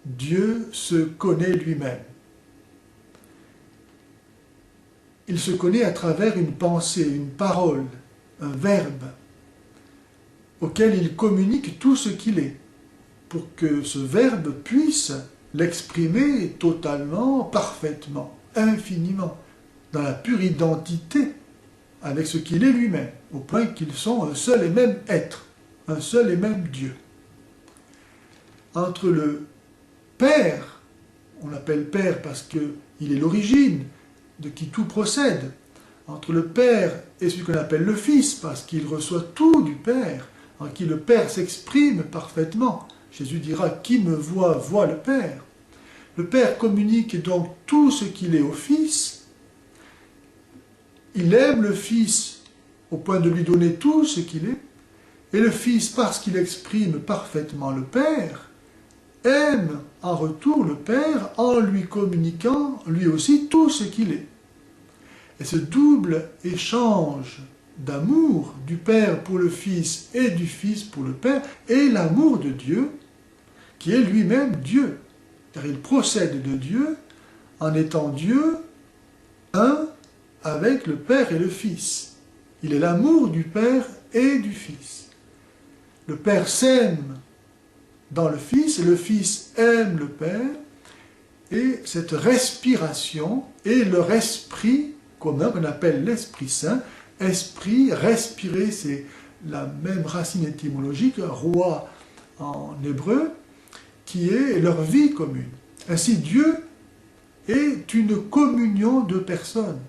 Dieu se connaît lui-même. Il se connaît à travers une pensée, une parole, un verbe, auquel il communique tout ce qu'il est, pour que ce verbe puisse l'exprimer totalement, parfaitement, infiniment, dans la pure identité avec ce qu'il est lui-même, au point qu'ils sont un seul et même être, un seul et même Dieu. Entre le Père, on l'appelle Père parce qu'il est l'origine de qui tout procède, entre le Père et celui qu'on appelle le Fils, parce qu'il reçoit tout du Père, en qui le Père s'exprime parfaitement. Jésus dira « Qui me voit, voit le Père ». Le Père communique donc tout ce qu'il est au Fils. Il aime le Fils au point de lui donner tout ce qu'il est. Et le Fils, parce qu'il exprime parfaitement le Père, aime en retour le Père en lui communiquant lui aussi tout ce qu'il est. Et ce double échange d'amour du Père pour le Fils et du Fils pour le Père est l'amour de Dieu, qui est lui-même Dieu. Car il procède de Dieu en étant Dieu, un avec le Père et le Fils. Il est l'amour du Père et du Fils. Le Père s'aime dans le Fils et le Fils aime le Père. Et cette respiration est leur esprit commun qu'on appelle l'Esprit Saint. Esprit, respirer, c'est la même racine étymologique, roi en hébreu, qui est leur vie commune. Ainsi, Dieu est une communion de personnes.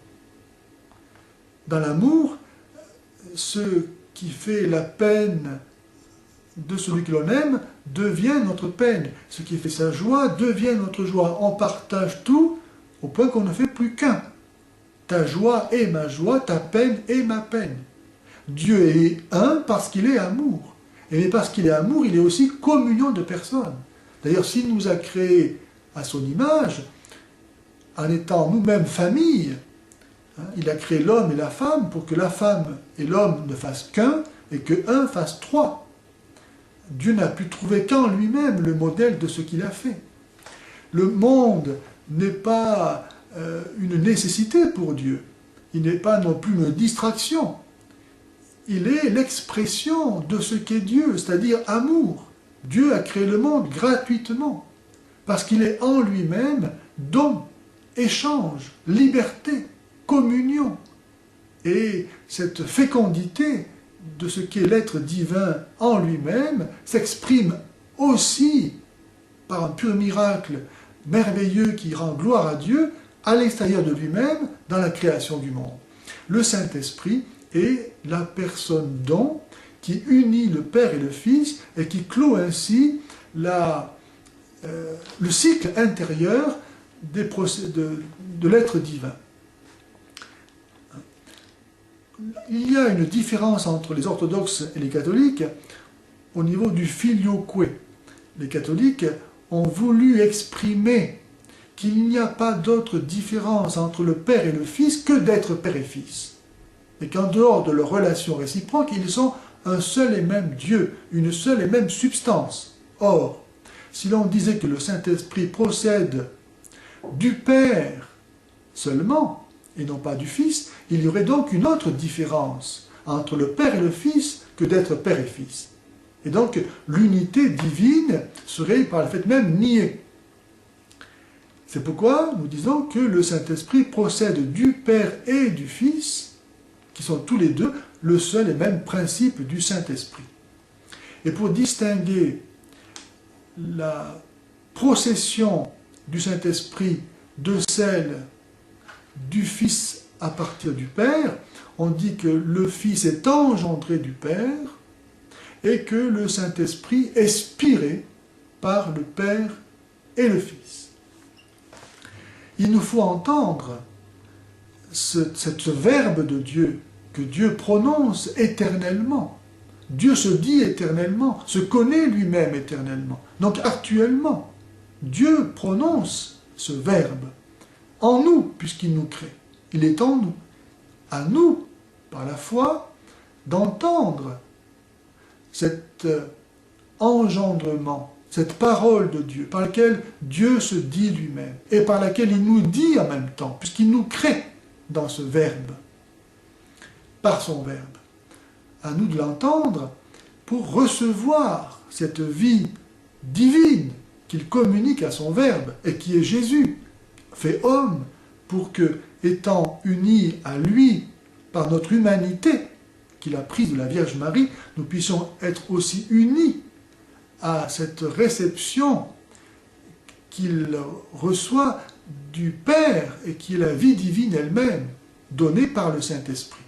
Dans l'amour, ce qui fait la peine de celui que l'on aime devient notre peine. Ce qui fait sa joie devient notre joie. On partage tout au point qu'on ne fait plus qu'un. Ta joie est ma joie, ta peine est ma peine. Dieu est un parce qu'il est amour. Et parce qu'il est amour, il est aussi communion de personnes. D'ailleurs, s'il nous a créés à son image, en étant nous-mêmes famille, il a créé l'homme et la femme pour que la femme et l'homme ne fassent qu'un et que un fasse trois. Dieu n'a pu trouver qu'en lui-même le modèle de ce qu'il a fait. Le monde n'est pas une nécessité pour Dieu. Il n'est pas non plus une distraction. Il est l'expression de ce qu'est Dieu, c'est-à-dire amour. Dieu a créé le monde gratuitement, parce qu'il est en lui-même don, échange, liberté, communion. Et cette fécondité de ce qu'est l'être divin en lui-même s'exprime aussi par un pur miracle merveilleux qui rend gloire à Dieu à l'extérieur de lui-même dans la création du monde. Le Saint-Esprit est la personne don qui unit le Père et le Fils et qui clôt ainsi le cycle intérieur de l'être divin. Il y a une différence entre les orthodoxes et les catholiques au niveau du filioque. Les catholiques ont voulu exprimer qu'il n'y a pas d'autre différence entre le Père et le Fils que d'être Père et Fils. Et qu'en dehors de leur relation réciproque, ils sont un seul et même Dieu, une seule et même substance. Or, si l'on disait que le Saint-Esprit procède du Père seulement, et non pas du Fils, il y aurait donc une autre différence entre le Père et le Fils que d'être Père et Fils. Et donc, l'unité divine serait par le fait même niée. C'est pourquoi nous disons que le Saint-Esprit procède du Père et du Fils, qui sont tous les deux le seul et même principe du Saint-Esprit. Et pour distinguer la procession du Saint-Esprit de celle du Fils à partir du Père, on dit que le Fils est engendré du Père et que le Saint-Esprit est spiré par le Père et le Fils. Il nous faut entendre ce verbe de Dieu que Dieu prononce éternellement. Dieu se dit éternellement, se connaît lui-même éternellement. Donc actuellement, Dieu prononce ce verbe en nous, puisqu'il nous crée. Il est en nous. À nous, par la foi, d'entendre cet engendrement cette parole de Dieu, par laquelle Dieu se dit lui-même, et par laquelle il nous dit en même temps, puisqu'il nous crée dans ce Verbe, par son Verbe. À nous de l'entendre pour recevoir cette vie divine qu'il communique à son Verbe, et qui est Jésus, fait homme, pour que, étant unis à lui par notre humanité, qu'il a prise de la Vierge Marie, nous puissions être aussi unis à cette réception qu'il reçoit du Père et qui est la vie divine elle-même, donnée par le Saint-Esprit.